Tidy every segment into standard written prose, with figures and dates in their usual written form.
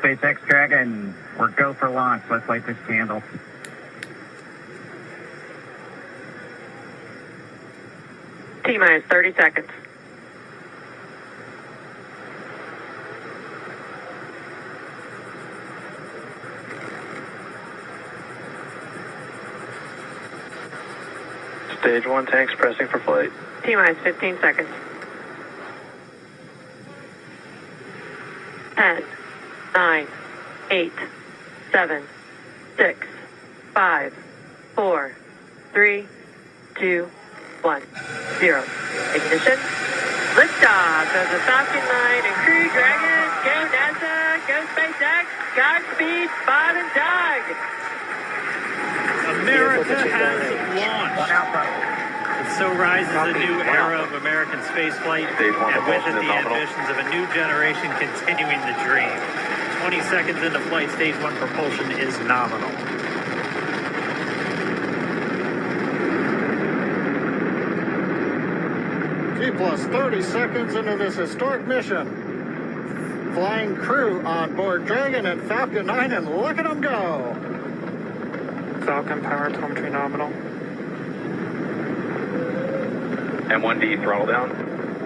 SpaceX Dragon, we're go for launch. Let's light this candle. T-minus 30 seconds. Stage 1 tanks pressing for flight. T-minus 15 seconds. 10, 9, 8, 7, 6, 5, 4, 3, 2, 1, 0. Ignition. Liftoff of the Falcon 9 and Crew Dragon. Go NASA. Go SpaceX. Godspeed, Bob and Doug. America has launched. And so rises a new era of American spaceflight, and with it the ambitions of a new generation continuing the dream. 20 seconds into flight, stage 1 propulsion is nominal. T plus 30 seconds into this historic mission. Flying crew on board Dragon and Falcon 9, and look at them go. Falcon power telemetry nominal. M1D throttle down.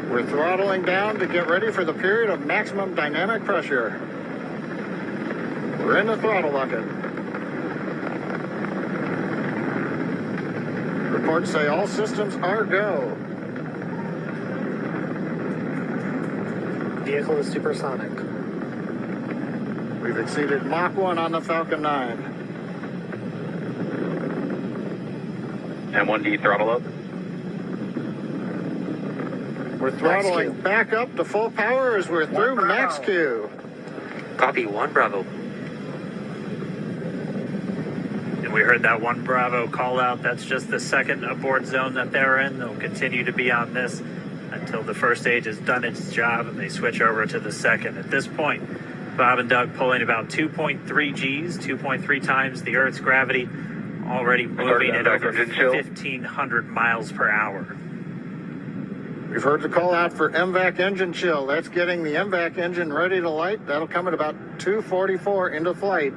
We're throttling down to get ready for the period of maximum dynamic pressure. We're in the throttle bucket. Reports say all systems are go. Vehicle is supersonic. We've exceeded Mach 1 on the Falcon 9. M1D throttle up. We're throttling back up to full power as we're through max Q. Copy, 1 Bravo. And we heard that 1 Bravo call out. That's just the second abort zone that they're in. They'll continue to be on this until the first stage has done its job and they switch over to the second. At this point, Bob and Doug pulling about 2.3 Gs, 2.3 times the Earth's gravity, already moving at over 1,500 miles per hour. We've heard the call out for MVAC engine chill. That's getting the MVAC engine ready to light. That'll come at about 2:44 into flight.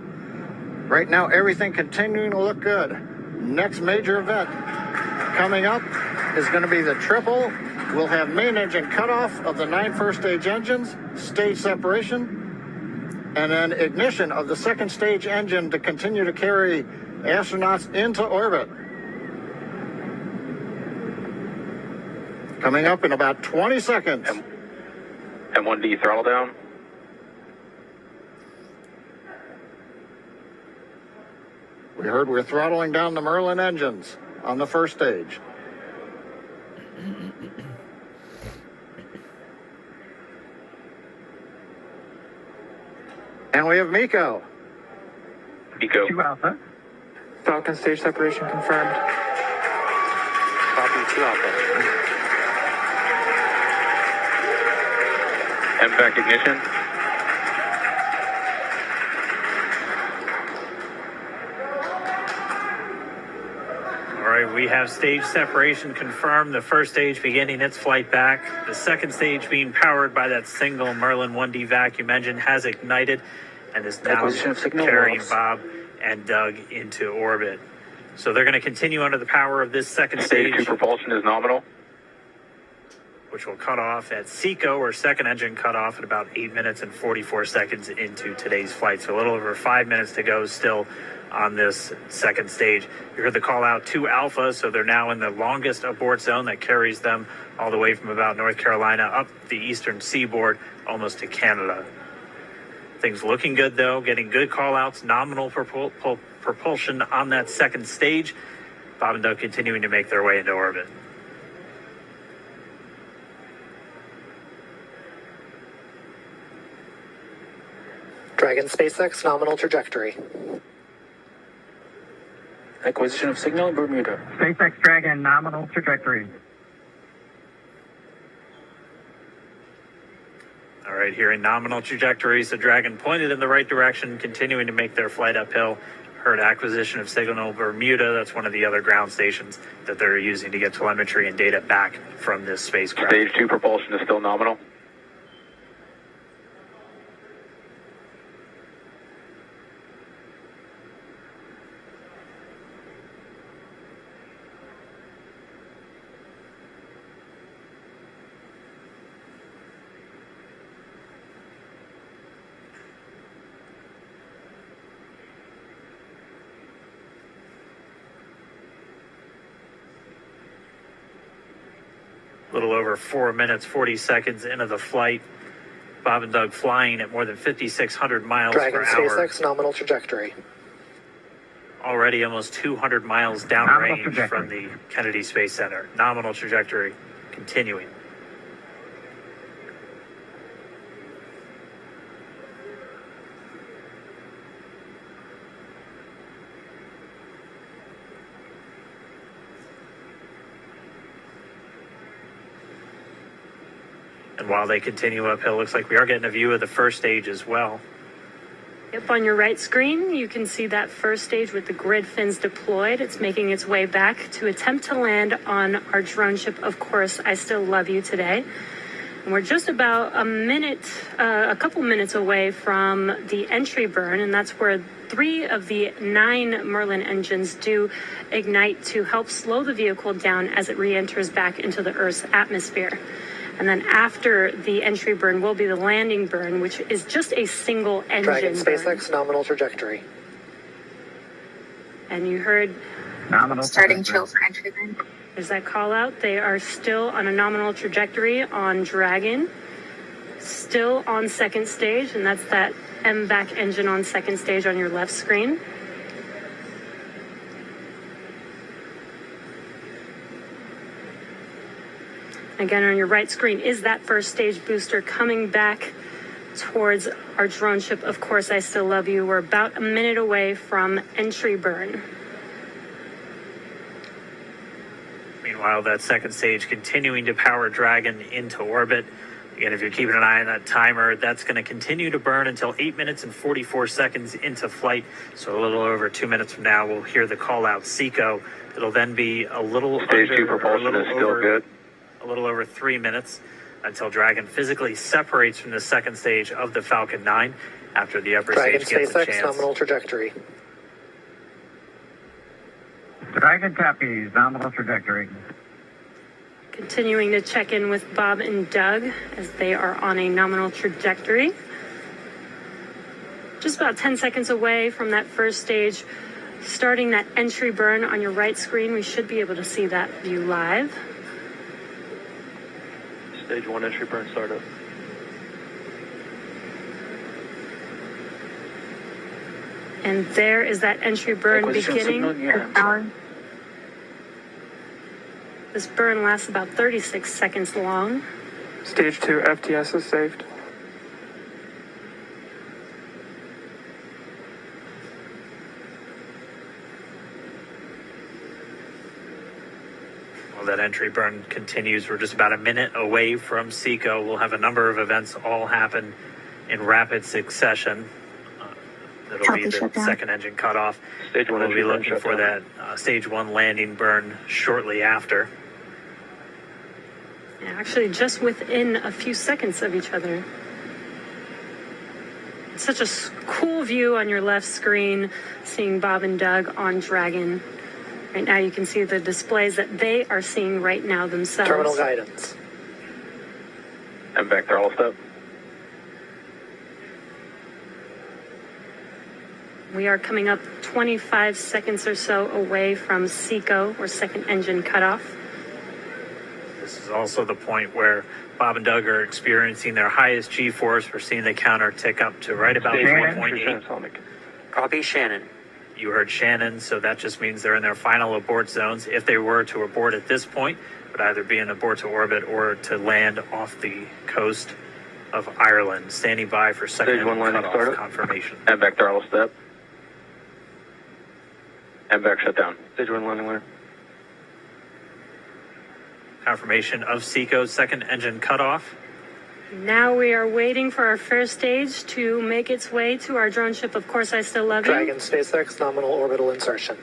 Right now, everything continuing to look good. Next major event coming up is going to be the triple. We'll have main engine cutoff of the 9 first stage engines, stage separation, and then ignition of the second stage engine to continue to carry astronauts into orbit. Coming up in about 20 seconds. M1D throttle down. We heard we're throttling down the Merlin engines on the first stage. And we have Miko. Miko. 2 Alpha. Falcon stage separation confirmed. Copy, 2 Alpha. MVAC ignition. All right, we have stage separation confirmed. The first stage beginning its flight back. The second stage being powered by that single Merlin 1D vacuum engine has ignited and is now carrying Bob and Doug into orbit. So they're going to continue under the power of this second stage. Stage 2 propulsion is nominal. Which will cut off at SECO, or second engine cut off at about 8 minutes and 44 seconds into today's flight. So a little over 5 minutes to go still on this second stage. You heard the call out 2 Alpha, so they're now in the longest abort zone that carries them all the way from about North Carolina up the eastern seaboard, almost to Canada. Things looking good though, getting good call outs, nominal propulsion on that second stage. Bob and Doug continuing to make their way into orbit. Dragon SpaceX nominal trajectory. Acquisition of signal, Bermuda. SpaceX Dragon, nominal trajectory. All right, here in nominal trajectories, the Dragon pointed in the right direction, continuing to make their flight uphill. Heard acquisition of signal Bermuda. That's one of the other ground stations that they're using to get telemetry and data back from this spacecraft. Stage 2 propulsion is still nominal. little over 4 minutes, 40 seconds into the flight. Bob and Doug flying at more than 5,600 miles Dragon per hour. SpaceX nominal trajectory. Already almost 200 miles downrange from the Kennedy Space Center. Nominal trajectory continuing. And while they continue uphill, looks like we are getting a view of the first stage as well. Yep, on your right screen, you can see that first stage with the grid fins deployed. It's making its way back to attempt to land on our drone ship, Of Course, I Still Love You today. And we're just about a couple minutes away from the entry burn, and that's where 3 of the 9 Merlin engines do ignite to help slow the vehicle down as it re-enters back into the Earth's atmosphere. And then after the entry burn will be the landing burn, which is just a single engine Dragon burn. SpaceX nominal trajectory. And you heard Nominal Starting trajectory. chill for entry burn. there's that call out. They are still on a nominal trajectory on Dragon, still on second stage, and that's that MVAC engine on second stage on your left screen. Again, on your right screen is that first stage booster coming back towards our drone ship, Of Course, I Still Love You. We're about a minute away from entry burn. Meanwhile, that second stage continuing to power Dragon into orbit. Again, if you're keeping an eye on that timer, that's going to continue to burn until 8 minutes and 44 seconds into flight. So a little over 2 minutes from now, we'll hear the call out SECO. It'll then be a little Stage under, 2 propulsion is still good. A little over 3 minutes until Dragon physically separates from the second stage of the Falcon 9 after the upper Dragon stage gets a SpaceX chance. nominal trajectory. Dragon copies. Nominal trajectory. Continuing to check in with Bob and Doug as they are on a nominal trajectory. Just about 10 seconds away from that first stage, starting that entry burn on your right screen. We should be able to see that view live. Stage 1 entry burn startup. And there is that entry burn beginning. This burn lasts about 36 seconds long. Stage 2 FTS is saved. While that entry burn continues, we're just about a minute away from SECO. We'll have a number of events all happen in rapid succession. That'll Copy, be the shutdown. second engine cutoff. Stage 1 We'll be entry burn looking for shutdown. that stage 1 landing burn shortly after. Yeah, actually, just within a few seconds of each other. It's such a cool view on your left screen, seeing Bob and Doug on Dragon. Right now, you can see the displays that they are seeing right now themselves. Terminal guidance. And back throttle step. We are coming up 25 seconds or so away from SECO, or second engine cutoff. This is also the point where Bob and Doug are experiencing their highest G-force. We're seeing the counter tick up to right about Stage 1 4.8. transonic. Copy Shannon. You heard Shannon, so that just means they're in their final abort zones. If they were to abort at this point, it would either be an abort to orbit or to land off the coast of Ireland. Standing by for second Stage 1 engine landing cutoff startup. confirmation. And back throttle step. And back shutdown. Stage 1 landing line. Confirmation of SECO's second engine cutoff. Now we are waiting for our first stage to make its way to our drone ship, Of Course, I Still Love You. Dragon SpaceX nominal orbital insertion.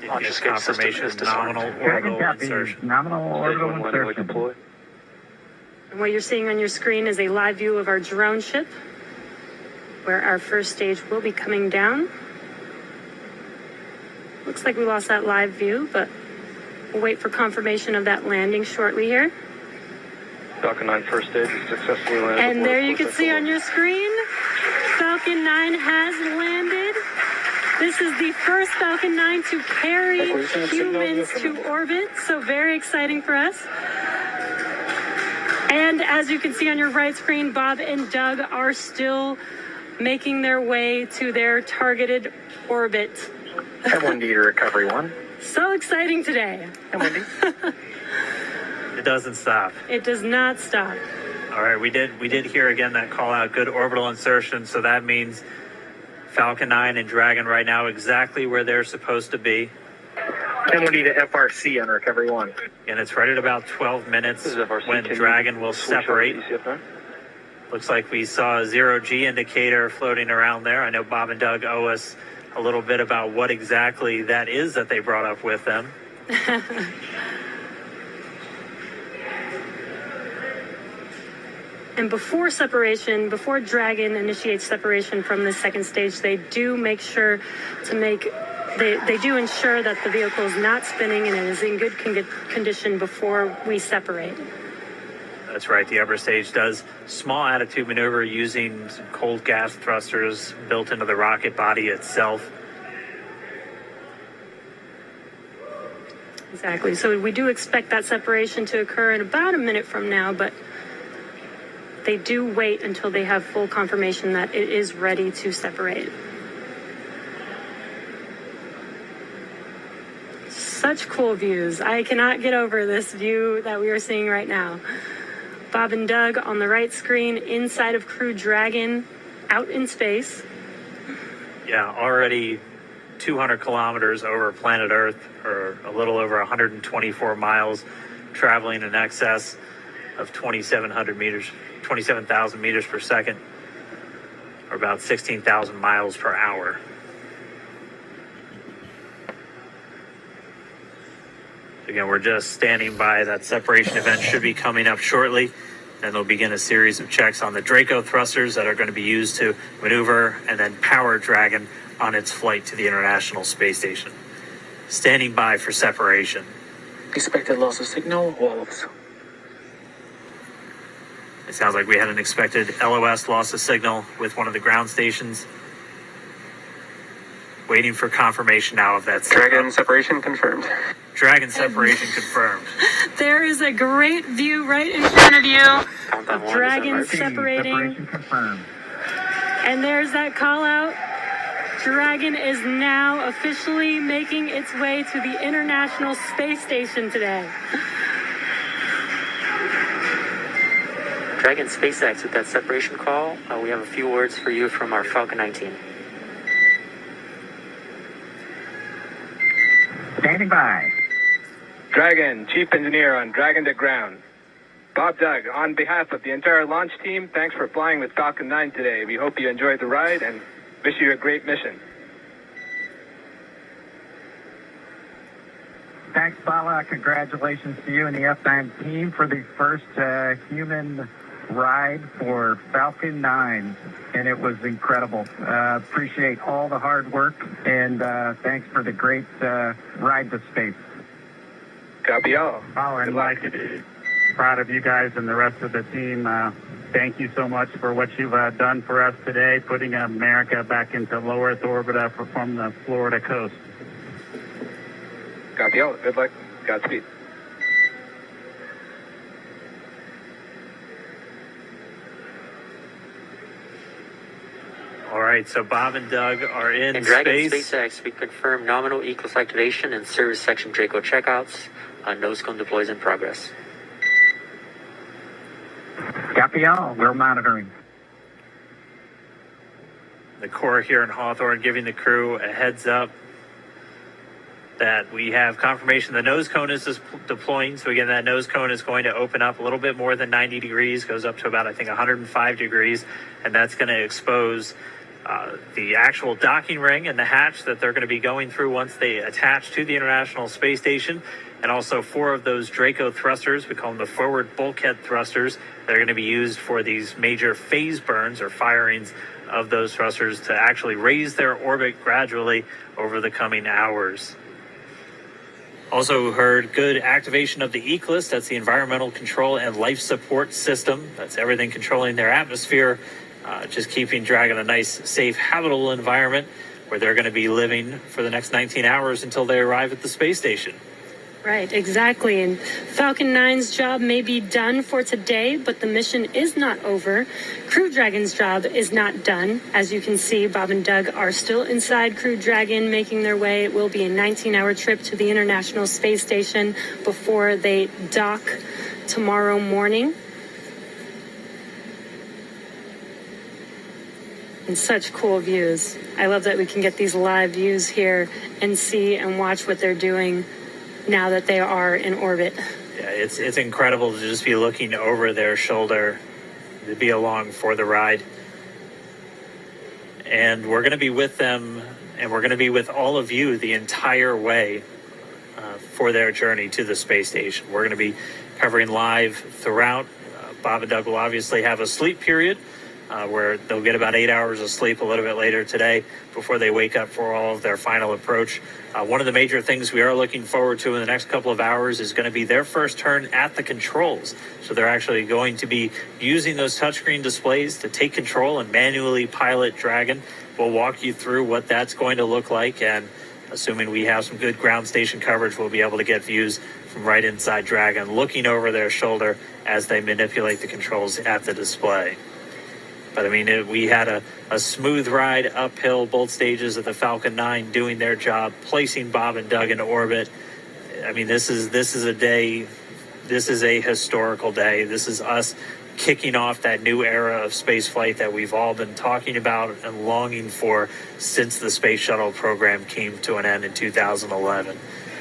Launch Yes, escape system confirmation is disarmed. nominal Dragon orbital copies. insertion. Nominal Stage orbital 1 landing leg insertion. deploy. And what you're seeing on your screen is a live view of our drone ship, where our first stage will be coming down. Looks like we lost that live view, but we'll wait for confirmation of that landing shortly here. Falcon 9 first stage is successfully landed. And there you can see on your screen, Falcon 9 has landed. This is the first Falcon 9 to carry humans to orbit, so very exciting for us. And as you can see on your right screen, Bob and Doug are still making their way to their targeted orbit. M1D to recovery 1. So exciting today. M1D. It doesn't stop. It does not stop. All right, we did hear again that call out, good orbital insertion. So that means Falcon 9 and Dragon right now exactly where they're supposed to be. M1D to FRC on recovery 1. And it's right at about 12 minutes This is FRC. when Can Dragon you will switch over separate. to ECFR? Looks like we saw a 0G indicator floating around there. I know Bob and Doug owe us a little bit about what exactly that is that they brought up with them. And before separation, before Dragon initiates separation from the second stage, they do make sure to they do ensure that the vehicle is not spinning and it is in good condition before we separate. That's right. The upper stage does small attitude maneuver using some cold gas thrusters built into the rocket body itself. Exactly. So we do expect that separation to occur in about a minute from now, but they do wait until they have full confirmation that it is ready to separate. Such cool views. I cannot get over this view that we are seeing right now. Bob and Doug on the right screen, inside of Crew Dragon, out in space. Yeah, already 200 kilometers over planet Earth, or a little over 124 miles, traveling in excess of 2,700 meters, 27,000 meters per second, or about 16,000 miles per hour. Again, we're just standing by. That separation event should be coming up shortly. Then they'll begin a series of checks on the Draco thrusters that are going to be used to maneuver and then power Dragon on its flight to the International Space Station. Standing by for separation. Expected loss of signal, Wolves. It sounds like we had an expected LOS, loss of signal, with one of the ground stations. Waiting for confirmation now of that. Dragon separation confirmed. Dragon separation confirmed. There is a great view right in front of you Countdown of 1 Dragon is separating. Separation confirmed. And there's that call out. Dragon is now officially making its way to the International Space Station today. Dragon SpaceX with that separation call. We have a few words for you from our Falcon 9 team. Standing by. Dragon, Chief Engineer on Dragon to Ground. Bob Doug, on behalf of the entire launch team, thanks for flying with Falcon 9 today. We hope you enjoyed the ride and wish you a great mission. Thanks, Bala. Congratulations to you and the F9 team for the first human ride for Falcon 9. And it was incredible. Appreciate all the hard work and thanks for the great ride to space. Copy all. Oh, and Mike, proud of you guys and the rest of the team. Thank you so much for what you've done for us today, putting America back into low Earth orbit from the Florida coast. Copy all. Good luck. Godspeed. All right, so Bob and Doug are in Dragon space. SpaceX, we confirm nominal ECLS activation and service section Draco checkouts. Nose cone deploys in progress. Copy all. We're monitoring. The Corps here in Hawthorne giving the crew a heads up that we have confirmation the nose cone is deploying. So again, that nose cone is going to open up a little bit more than 90 degrees, goes up to about, I think, 105 degrees. And that's going to expose the actual docking ring and the hatch that they're going to be going through once they attach to the International Space Station. And also 4 of those Draco thrusters, we call them the forward bulkhead thrusters, they're going to be used for these major phase burns or firings of those thrusters to actually raise their orbit gradually over the coming hours. Also heard good activation of the ECLS, that's the Environmental Control and Life Support System. That's everything controlling their atmosphere, just keeping Dragon a nice, safe, habitable environment where they're going to be living for the next 19 hours until they arrive at the space station. Right, exactly. And Falcon 9's job may be done for today, but the mission is not over. Crew Dragon's job is not done. As you can see, Bob and Doug are still inside Crew Dragon, making their way. It will be a 19-hour trip to the International Space Station before they dock tomorrow morning. And such cool views. I love that we can get these live views here and see and watch what they're doing now that they are in orbit. Yeah, it's incredible to just be looking over their shoulder, to be along for the ride. And we're going to be with them, and we're going to be with all of you the entire way for their journey to the space station. We're going to be covering live throughout. Bob and Doug will obviously have a sleep period where they'll get about 8 hours of sleep a little bit later today before they wake up for all of their final approach. One of the major things we are looking forward to in the next couple of hours is going to be their first turn at the controls. So they're actually going to be using those touchscreen displays to take control and manually pilot Dragon. We'll walk you through what that's going to look like, and assuming we have some good ground station coverage, we'll be able to get views from right inside Dragon, looking over their shoulder as they manipulate the controls at the display. But I mean, we had a smooth ride uphill, both stages of the Falcon 9 doing their job, placing Bob and Doug into orbit. I mean, this is a day, this is a historical day. This is us kicking off that new era of space flight that we've all been talking about and longing for since the space shuttle program came to an end in 2011.